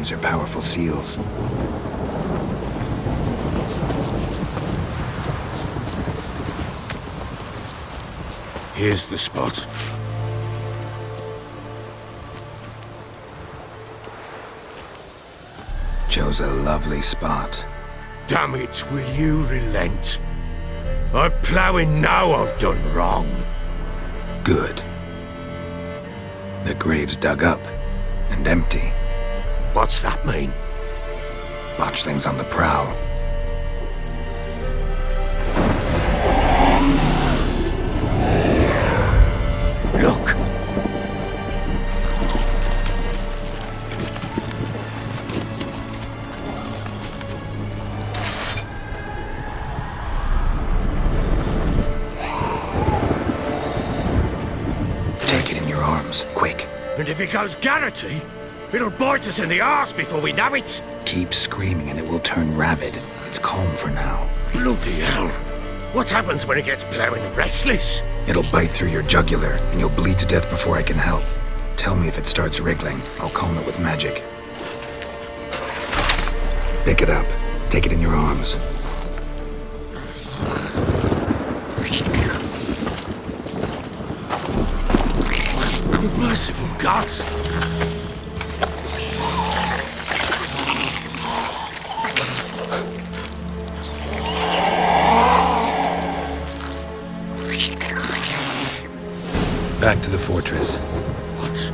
Those are powerful seals. Here's the spot. Chose a lovely spot. Damn it, will you relent? I'm ploughing now I've done wrong. Good. The grave's dug up and empty. What's that mean? Botchling's on the prowl. Look! Take it in your arms, quick. And if it goes Garrity, it'll bite us in the arse before we know it. Keep screaming and it will turn rabid. It's calm for now. Bloody hell. What happens when it gets ploughing restless? It'll bite through your jugular and you'll bleed to death before I can help. Tell me if it starts wriggling. I'll calm it with magic. Pick it up. Take it in your arms. Merciful gods! Back to the fortress. What?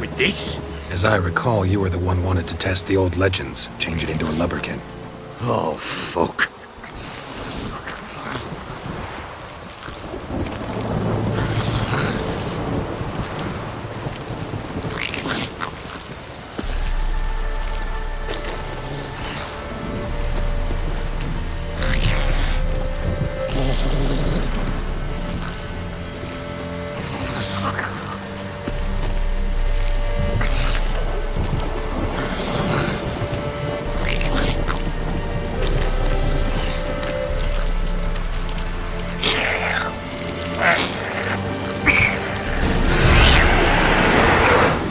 With this? As I recall, you were the one wanted to test the old legends, change it into a lubberkin. Oh, fuck.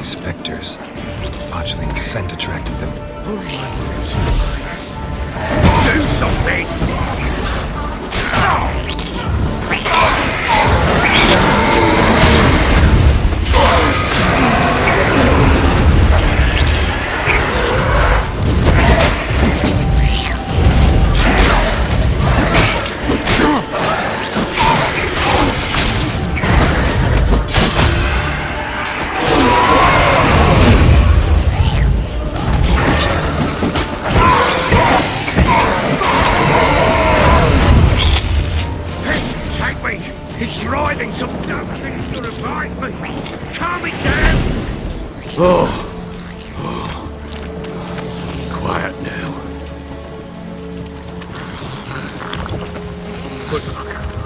Spectres. Botchling's scent attracted them. Oh my Do something! It's writhing, some damn thing's gonna bite me! Calm it down! Oh. Quiet now.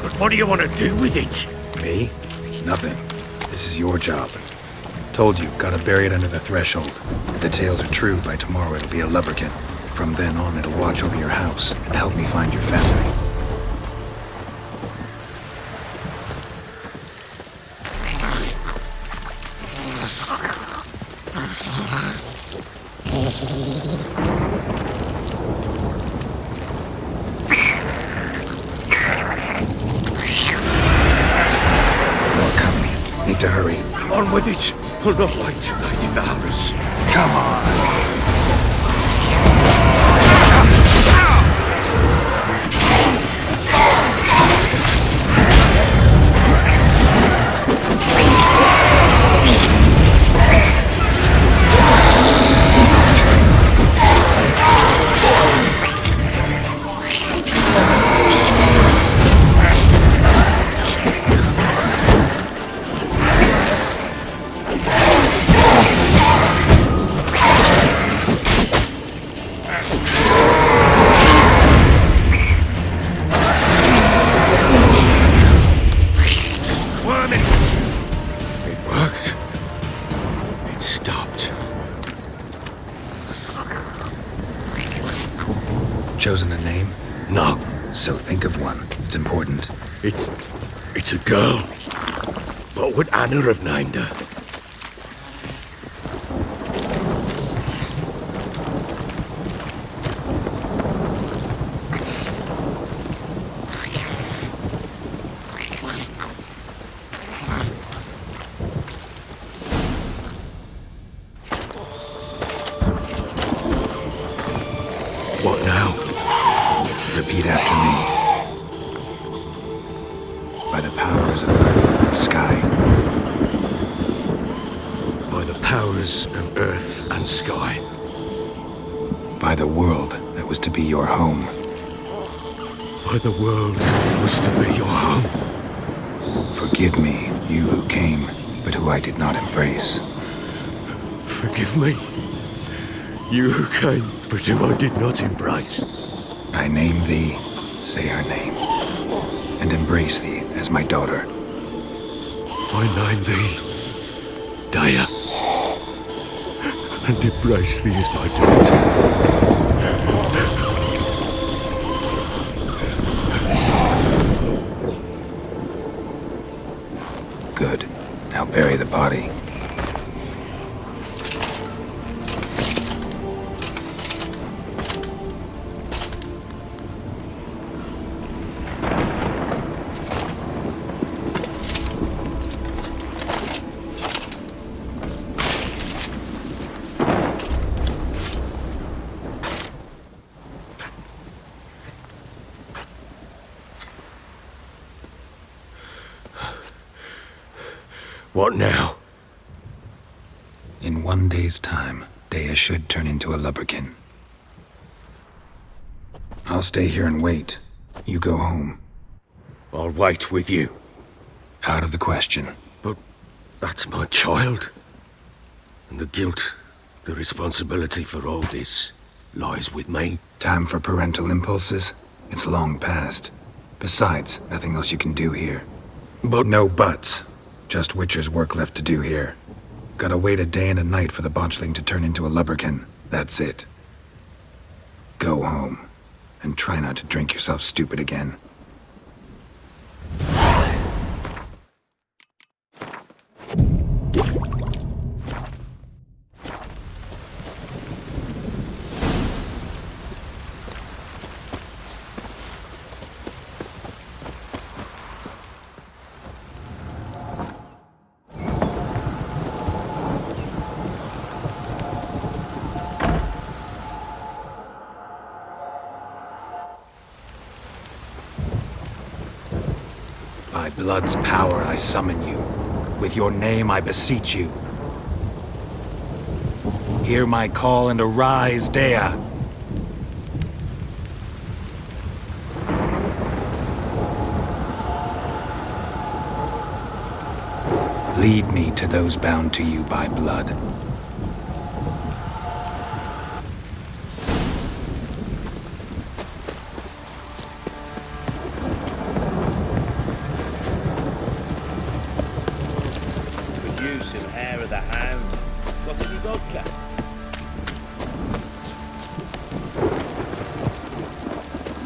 But what do you want to do with it? Me? Nothing. This is your job. Told you, gotta bury it under the threshold. If the tales are true, by tomorrow it'll be a lubberkin. From then on, it'll watch over your house and help me find your family. Need to hurry. On with it! I'll not wait till they devour us. Come on! Chosen a name? No. So think of one. It's important. It's a girl. What would Anna have named her? sky. By the world that was to be your home. By the world that was to be your home. Forgive me, you who came, but who I did not embrace. Forgive me, you who came, but who I did not embrace. I name thee, say her name, and embrace thee as my daughter. I name thee, Dea, and embrace thee as my daughter. Good. Now bury the body. What now? In 1 day's time, Dea should turn into a lubberkin. I'll stay here and wait. You go home. I'll wait with you. Out of the question. But that's my child. And the guilt, the responsibility for all this lies with me. Time for parental impulses? It's long past. Besides, nothing else you can do here. But No buts. Just Witcher's work left to do here. Gotta wait a day and a night for the botchling to turn into a lubberkin. That's it. Go home. And try not to drink yourself stupid again. By blood's power I summon you. With your name I beseech you. Hear my call and arise, Dea. Lead me to those bound to you by blood. Some hair of the hound. Got any vodka?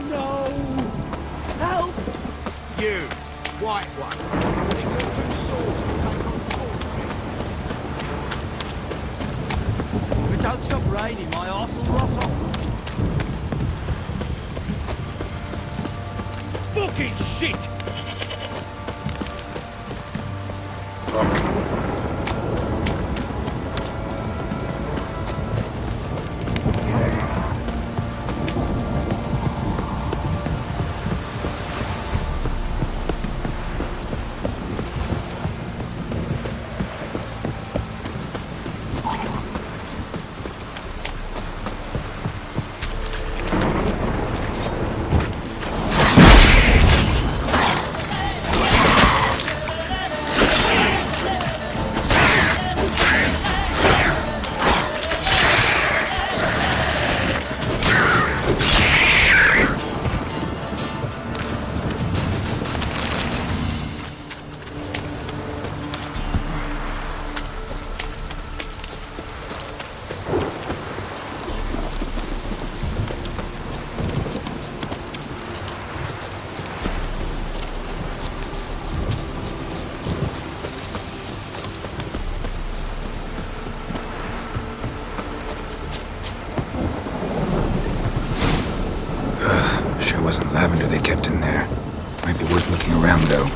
No! Help! You, white one. Think your two swords can take on 40. If it don't stop raining, my arse will rot off. Fucking shit! Fuck. Sure wasn't lavender they kept in there. Might be worth looking around, though.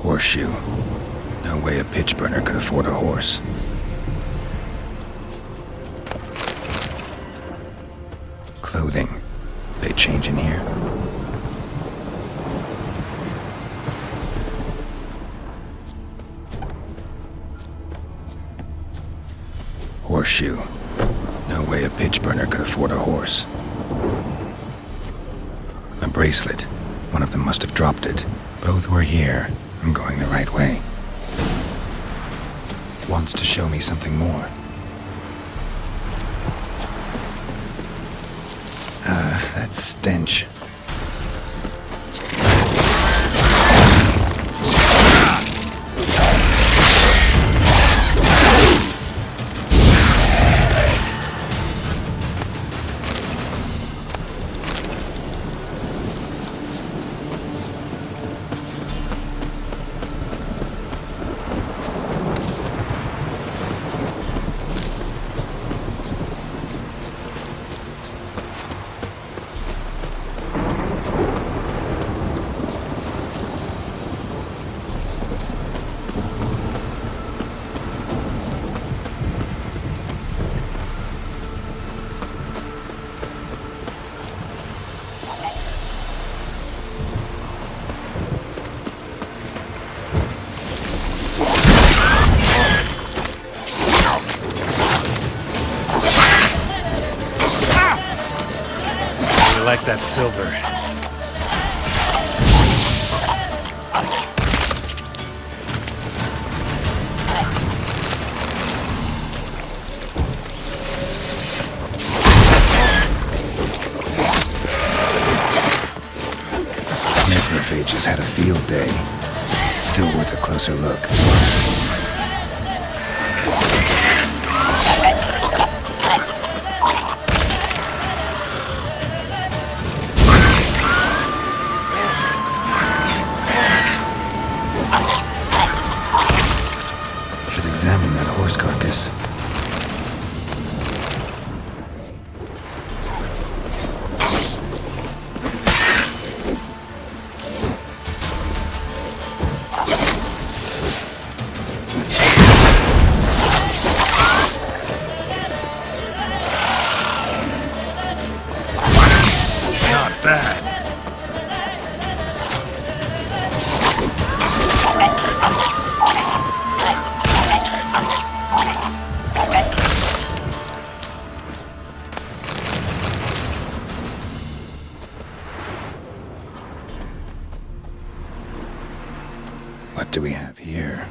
Horseshoe. No way a pitch burner could afford a horse. Clothing. They change in here. Horseshoe. No way a pitch burner could afford a horse. A bracelet. One of them must have dropped it. Both were here. I'm going the right way. Wants to show me something more. That stench. I like that silver. Necrophages had a field day. Still worth a closer look. Examine that horse carcass. Not bad. What do we have here?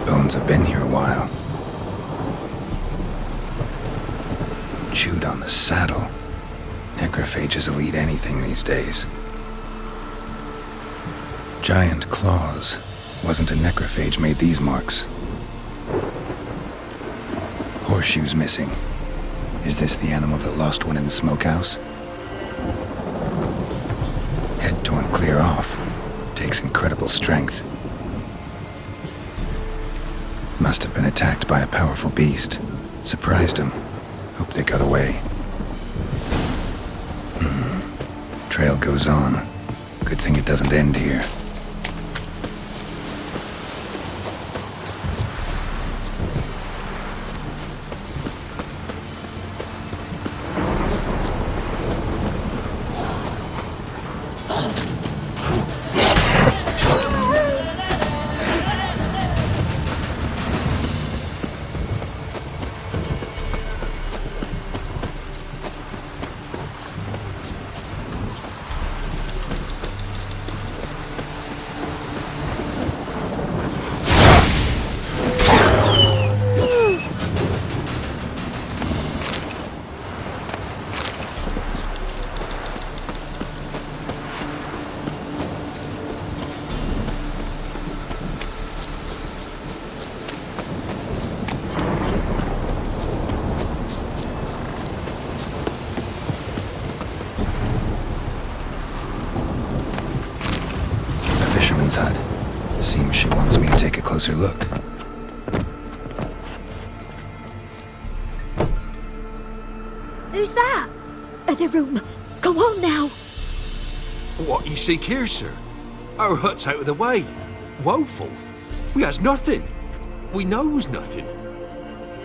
Bones have been here a while. Chewed on the saddle. Necrophages will eat anything these days. Giant claws. Wasn't a necrophage made these marks. Horseshoes missing. Is this the animal that lost one in the smokehouse? Head torn clear off. Takes incredible strength. Must have been attacked by a powerful beast. Surprised him. Hope they got away. Trail goes on. Good thing it doesn't end here. Fisherman's hut. Seems she wants me to take a closer look. Who's that? The room. Go on now. What you seek here, sir? Our hut's out of the way. Woeful. We has nothing. We knows nothing.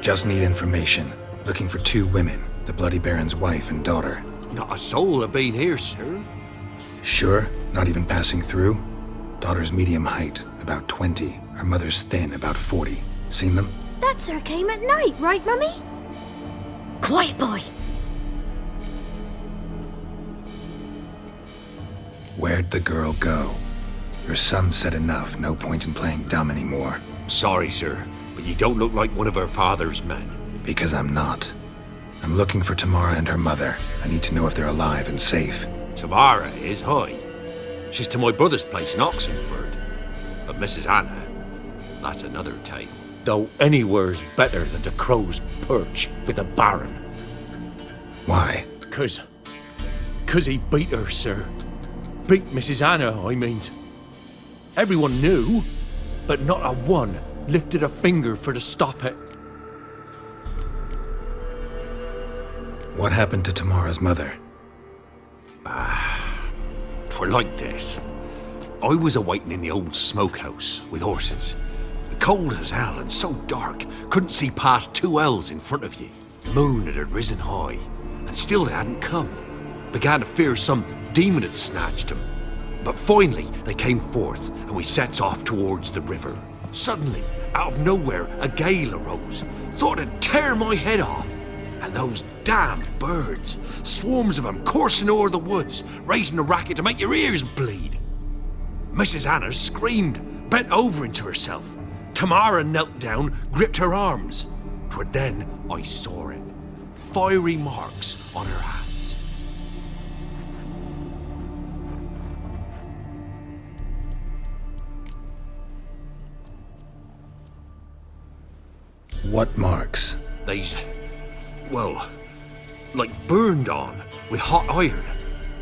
Just need information. Looking for 2 women. The Bloody Baron's wife and daughter. Not a soul have been here, sir. Sure? Not even passing through? Daughter's medium height, about 20. Her mother's thin, about 40. Seen them? That sir came at night, right, Mummy? Quiet, boy. Where'd the girl go? Her son said enough, no point in playing dumb anymore. Sorry, sir, but you don't look like one of her father's men. Because I'm not. I'm looking for Tamara and her mother. I need to know if they're alive and safe. Tamara is, hi. She's to my brother's place in Oxenford. But Mrs. Anna, that's another tale. Though anywhere's better than the Crow's Perch with the Baron. Why? Cause he beat her, sir. Beat Mrs. Anna, I mean. Everyone knew, but not a one lifted a finger for to stop it. What happened to Tamara's mother? Twere like this. I was awaiting in the old smokehouse with horses. Cold as hell and so dark, couldn't see past 2 ells in front of you. Moon had risen high, and still they hadn't come. Began to fear some demon had snatched them. But finally they came forth, and we sets off towards the river. Suddenly, out of nowhere, a gale arose. Thought it'd tear my head off. And those damn birds, swarms of them coursing o'er the woods, raising a racket to make your ears bleed. Mrs. Anna screamed, bent over into herself. Tamara knelt down, gripped her arms. 'Twere then I saw it. Fiery marks on her hands. What marks? They's, well, like burned on with hot iron.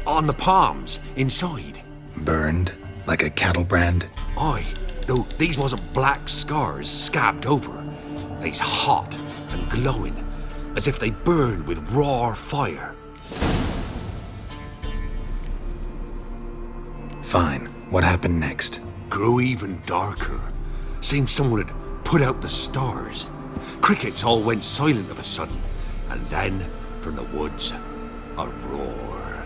On the palms, inside. Burned? Like a cattle brand? Aye, though these wasn't black scars scabbed over. They's hot and glowing, as if they burned with raw fire. Fine. What happened next? Grew even darker. Seemed someone had put out the stars. Crickets all went silent of a sudden, and then, from the woods, a roar.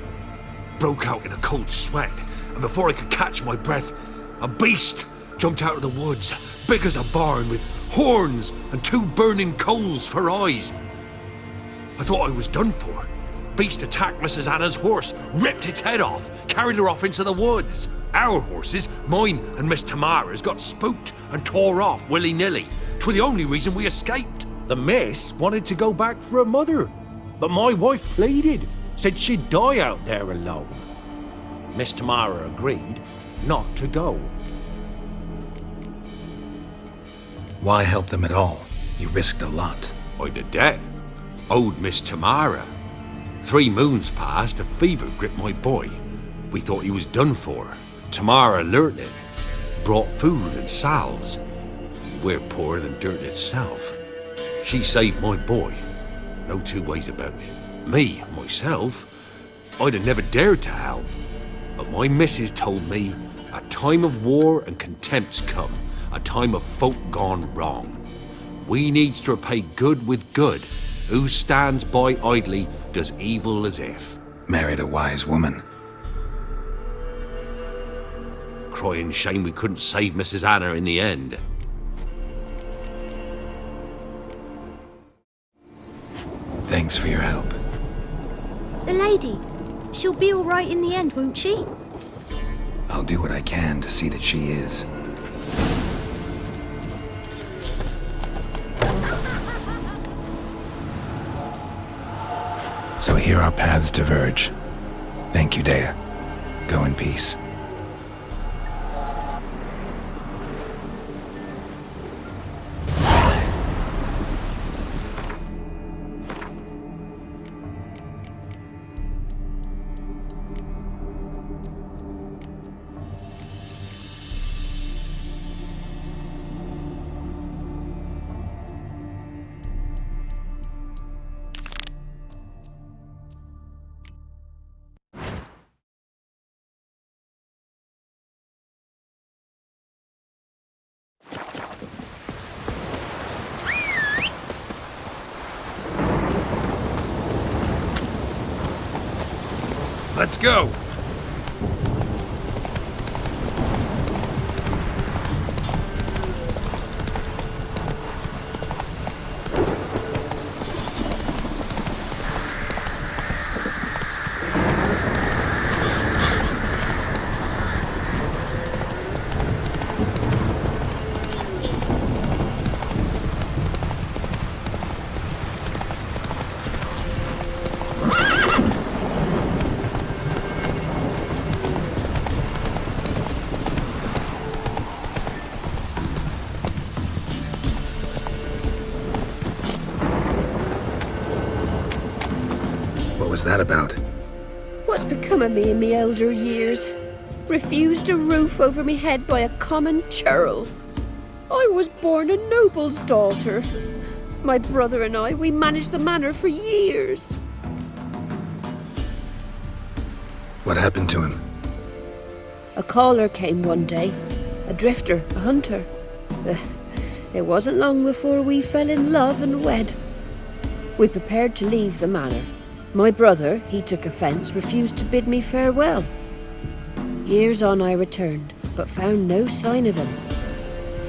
Broke out in a cold sweat, and before I could catch my breath, a beast jumped out of the woods, big as a barn, with horns and 2 burning coals for eyes. I thought I was done for. Beast attacked Mrs. Anna's horse, ripped its head off, carried her off into the woods. Our horses, mine and Miss Tamara's, got spooked and tore off willy-nilly. 'Twere the only reason we escaped. The miss wanted to go back for her mother, but my wife pleaded, said she'd die out there alone. Miss Tamara agreed not to go. Why help them at all? You risked a lot. I'd a debt. Owed Miss Tamara. 3 moons passed, a fever gripped my boy. We thought he was done for. Tamara learnt it. Brought food and salves. We're poorer than dirt itself. She saved my boy. No 2 ways about it. Me, myself, I'd have never dared to help. But my missus told me a time of war and contempt's come. A time of folk gone wrong. We needs to repay good with good. Who stands by idly does evil as if. Married a wise woman. Crying shame we couldn't save Mrs. Anna in the end. Thanks for your help. The lady. She'll be all right in the end, won't she? I'll do what I can to see that she is. So here our paths diverge. Thank you, Dea. Go in peace. Let's go! was that about? What's become of me in me elder years? Refused a roof over me head by a common churl. I was born a noble's daughter. My brother and I, we managed the manor for years. What happened to him? A caller came one day. A drifter, a hunter. It wasn't long before we fell in love and wed. We prepared to leave the manor. My brother, he took offence, refused to bid me farewell. Years on I returned, but found no sign of him.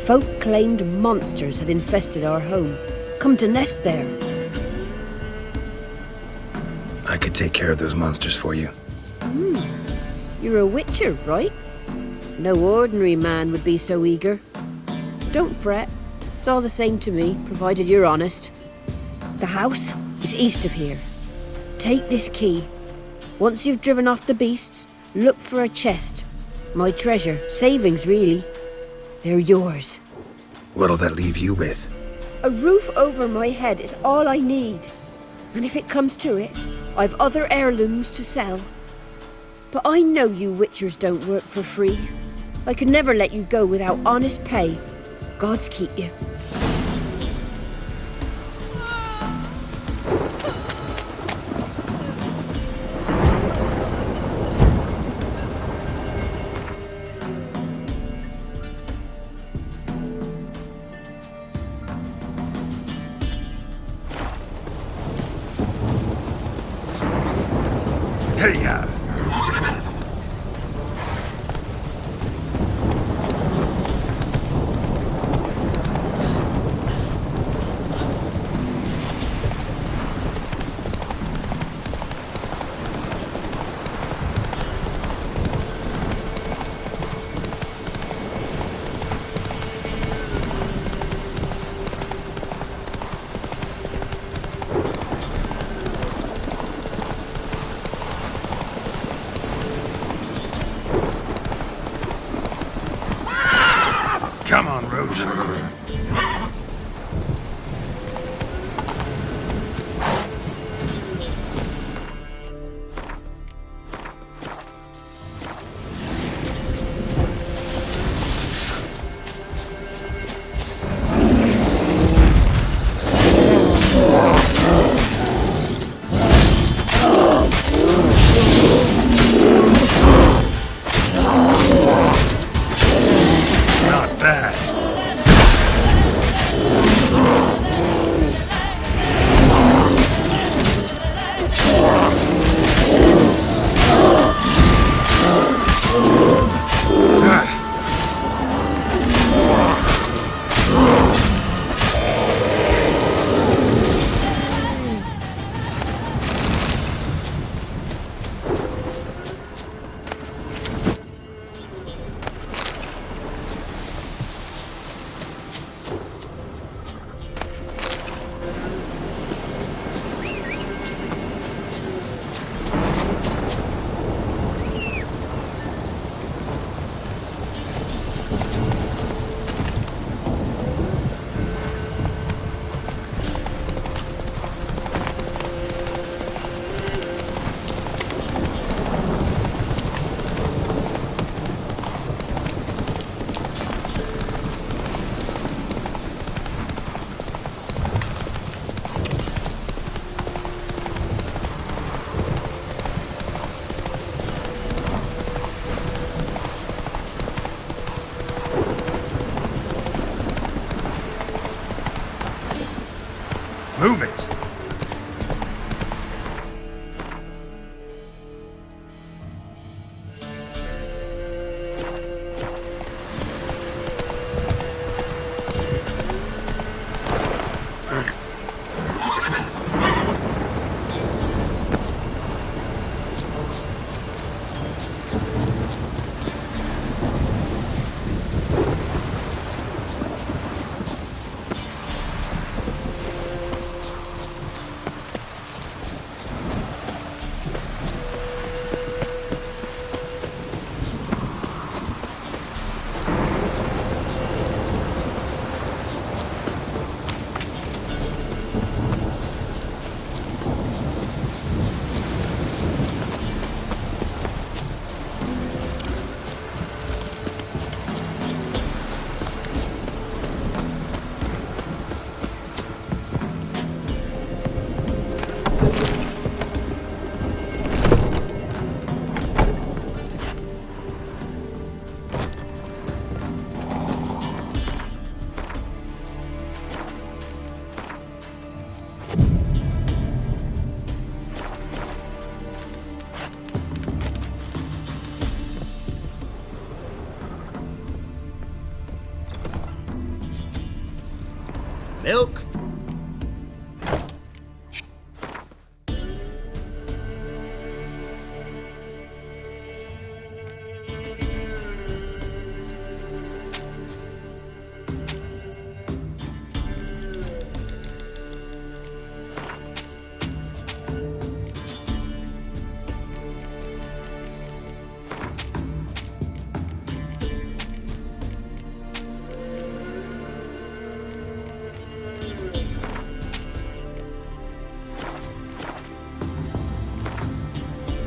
Folk claimed monsters had infested our home, come to nest there. I could take care of those monsters for you. You're a witcher, right? No ordinary man would be so eager. Don't fret. It's all the same to me, provided you're honest. The house is east of here. Take this key. Once you've driven off the beasts, look for a chest. My treasure, savings really. They're yours. What'll that leave you with? A roof over my head is all I need. And if it comes to it, I've other heirlooms to sell. But I know you witchers don't work for free. I could never let you go without honest pay. Gods keep you. Hey-ya! Come on, Rose. Not bad. Move it! Milk?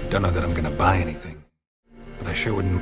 Don't know that I'm gonna buy anything, but I sure wouldn't.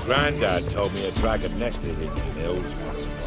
Grandad told me a dragon nested in the hills once upon